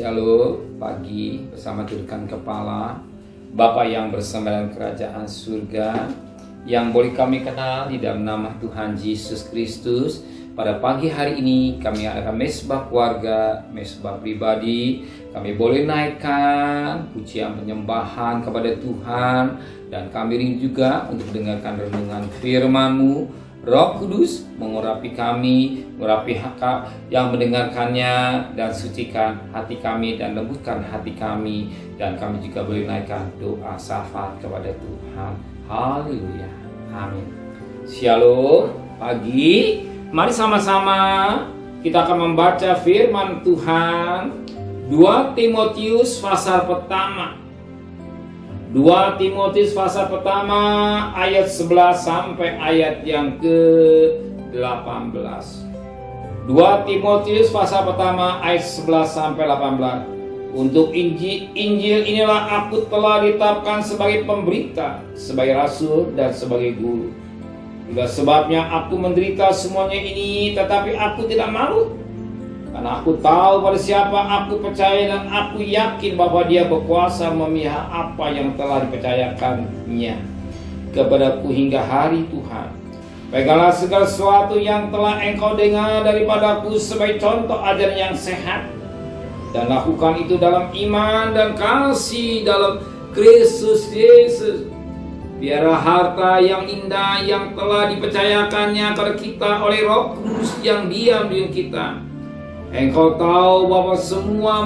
Shalom, pagi bersama julukan kepala Bapa yang bersama dalam kerajaan surga yang boleh kami kenal di dalam nama Tuhan Yesus Kristus. Pada pagi hari ini kami adakan mesbah keluarga, mesbah pribadi. Kami boleh naikkan pujian penyembahan kepada Tuhan, dan kami rindu juga untuk mendengarkan renungan firman-Mu. Roh Kudus mengurapi kami, mengurapi yang mendengarkannya, dan sucikan hati kami dan lembutkan hati kami, dan kami juga boleh naikkan doa syafaat kepada Tuhan. Haleluya, amin. Shalom, pagi. Mari sama-sama kita akan membaca firman Tuhan 2 Timotius pasal pertama. 2 Timotius pasal pertama ayat 11 sampai ayat yang ke-18. 2 Timotius pasal pertama ayat 11 sampai 18. Untuk Injil inilah aku telah ditetapkan sebagai pemberita, sebagai rasul dan sebagai guru. Itulah sebabnya aku menderita semuanya ini, tetapi aku tidak malu. Karena aku tahu pada siapa aku percaya, dan aku yakin bahwa Dia berkuasa memihak apa yang telah dipercayakannya kepadaku hingga hari Tuhan. Peganglah segala sesuatu yang telah engkau dengar daripadaku sebagai contoh ajaran yang sehat, dan lakukan itu dalam iman dan kasih dalam Kristus Yesus. Biarlah harta yang indah yang telah dipercayakannya kepada kita oleh Roh Kudus yang diam di kita. Engkau tahu bahwa semua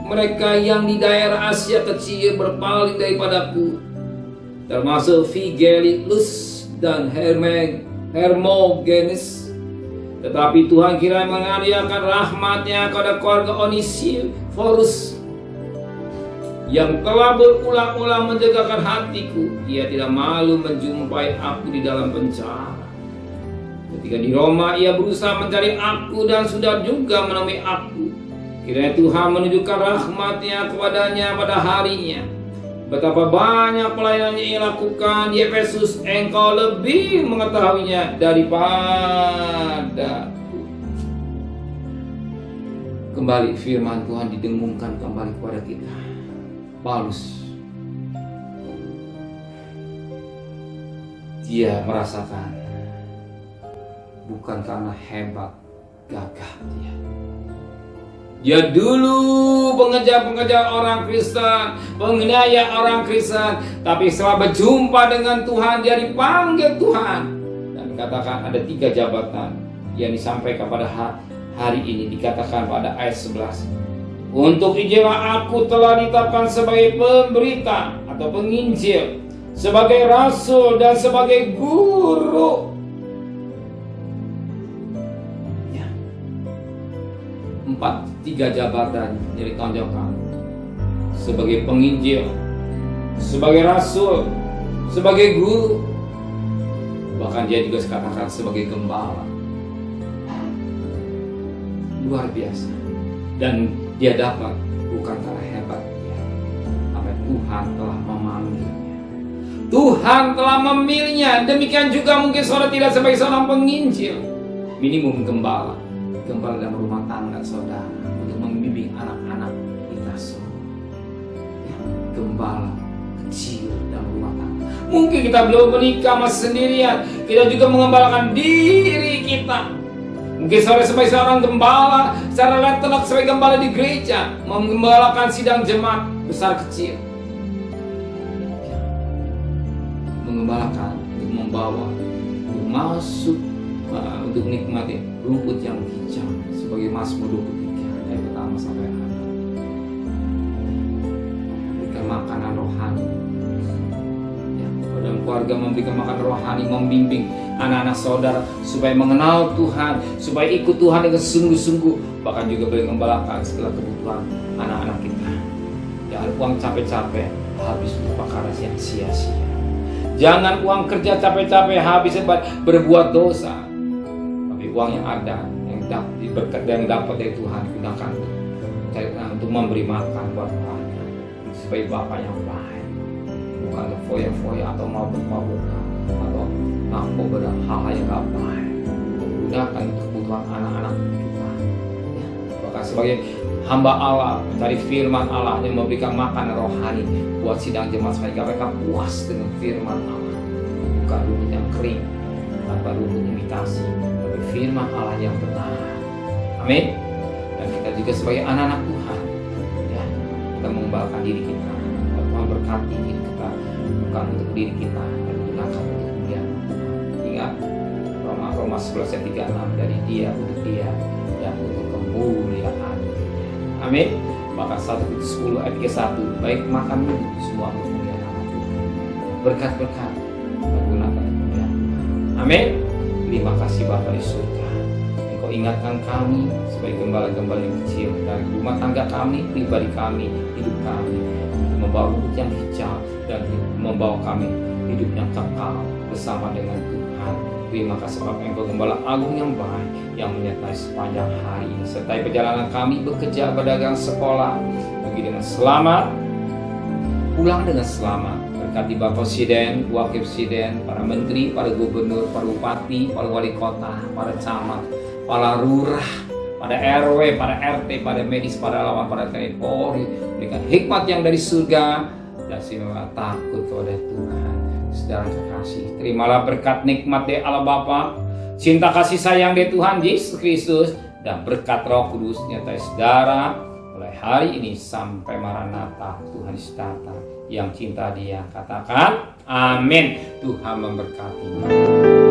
mereka yang di daerah Asia Kecil berpaling daripadaku, termasuk Figelus dan Hermogenes. Tetapi Tuhan kiranya mengaruniakan rahmat-Nya kepada keluarga Onesiphorus yang telah berulang-ulang menjagakan hatiku. Dia tidak malu menjumpai aku di dalam penjara. Ketika di Roma ia berusaha mencari aku dan sudah juga menemui aku. Kiranya Tuhan menunjukkan rahmat-Nya kepadanya pada harinya. Betapa banyak pelayanan yang ia lakukan di Efesus, engkau lebih mengetahuinya daripada. Kembali firman Tuhan didengungkan kembali kepada kita. Paulus, dia merasakan bukan karena hebat gagah dia dulu pengejar orang Kristen, penganiaya orang Kristen, tapi setelah berjumpa dengan Tuhan dia dipanggil Tuhan, dan dikatakan ada 3 jabatan yang disampaikan pada hari ini. Dikatakan pada ayat 11, untuk Injillah aku telah ditetapkan sebagai pemberita atau penginjil, sebagai rasul dan sebagai guru. 3 jabatan yang ditonjolkan: sebagai penginjil, sebagai rasul, sebagai guru, bahkan dia juga dikatakan sebagai gembala. Luar biasa. Dan dia dapat bukan karena hebat dia, tapi Tuhan telah memanggilnya, Tuhan telah memilihnya. Demikian juga mungkin saudara tidak sebagai seorang penginjil, minimum gembala dalam rumah tangga saudara, untuk membimbing anak-anak kita semua. Gembala kecil dalam rumah tangga. Mungkin kita belum menikah, masih sendirian, kita juga mengembalakan diri kita. Mungkin saudara sebagai seorang gembala, secara letelak sebagai gembala di gereja, menggembalakan sidang jemaat besar kecil, mengembalakan untuk membawa, untuk masuk, untuk menikmati rumput yang hijau, sebagai Mazmur 23 ayat pertama sampai akhir. Memberikan makanan rohani, dalam keluarga memberikan makanan rohani, membimbing anak-anak saudara supaya mengenal Tuhan, supaya ikut Tuhan dengan sungguh-sungguh, bahkan juga boleh mengembalakan segala kebutuhan anak-anak kita. Jangan uang capek-capek habis untuk perkara yang sia-sia. Jangan uang kerja capek-capek habis berbuat dosa. Uang yang ada, yang dapat dari Tuhan, gunakan untuk memberi makan buat orang, sebagai Bapa yang baik, bukan foya-foya atau mabuk-mabukan atau mampu pada hal-hal yang gak baik. Gunakan untuk kebutuhan anak-anak kita, bahkan sebagai hamba Allah, mencari firman Allah yang memberikan makan rohani buat sidang jemaat supaya mereka puas dengan firman Allah. Bukan rumput yang kering, tanpa rumput imitasi, tapi firman Allah yang benar. Amin. Dan kita juga sebagai anak-anak Tuhan, ya, kita mengembalikan diri kita. Tuhan berkati diri kita, bukan untuk diri kita, dan gunakan untuk kemuliaan Tuhan. Ingat Roma 11 ayat 36, dari Dia, untuk Dia, dan untuk kemuliaan Dia. Amin. Maka 1 Korintus 10 ayat 31, baik makan minum semua untuk kemuliaan nama Tuhan. Berkat-berkat menggunakan kemuliaan Tuhan. Amin. Terima kasih Bapa di surga. Engkau ingatkan kami sebagai gembala-gembala yang kecil dari rumah tangga kami, pribadi kami, hidup kami, membawa rumput yang hijau dan membawa kami hidup yang kekal bersama dengan Tuhan. Terima kasih sebab Engkau gembala agung yang baik yang menyertai sepanjang hari ini. Sertai perjalanan kami bekerja, berdagang, sekolah, pergi dengan selamat, pulang dengan selamat. Berkati Bapak Presiden, Wakil Presiden, para menteri, para gubernur, para bupati, para wali kota, para camat, para lurah, pada RW, para RT, pada medis, para lawan, para TNI Polri, berikan hikmat yang dari surga dan sehingga takut kepada Tuhan. Saudara kekasih, terimalah berkat nikmat dari Allah Bapa, cinta kasih sayang dari Tuhan Yesus Kristus, dan berkat Roh Kudus nyertai saudara mulai hari ini sampai Maranatha Tuhan Yesus datang. Yang cinta Dia katakan amin. Tuhan memberkati.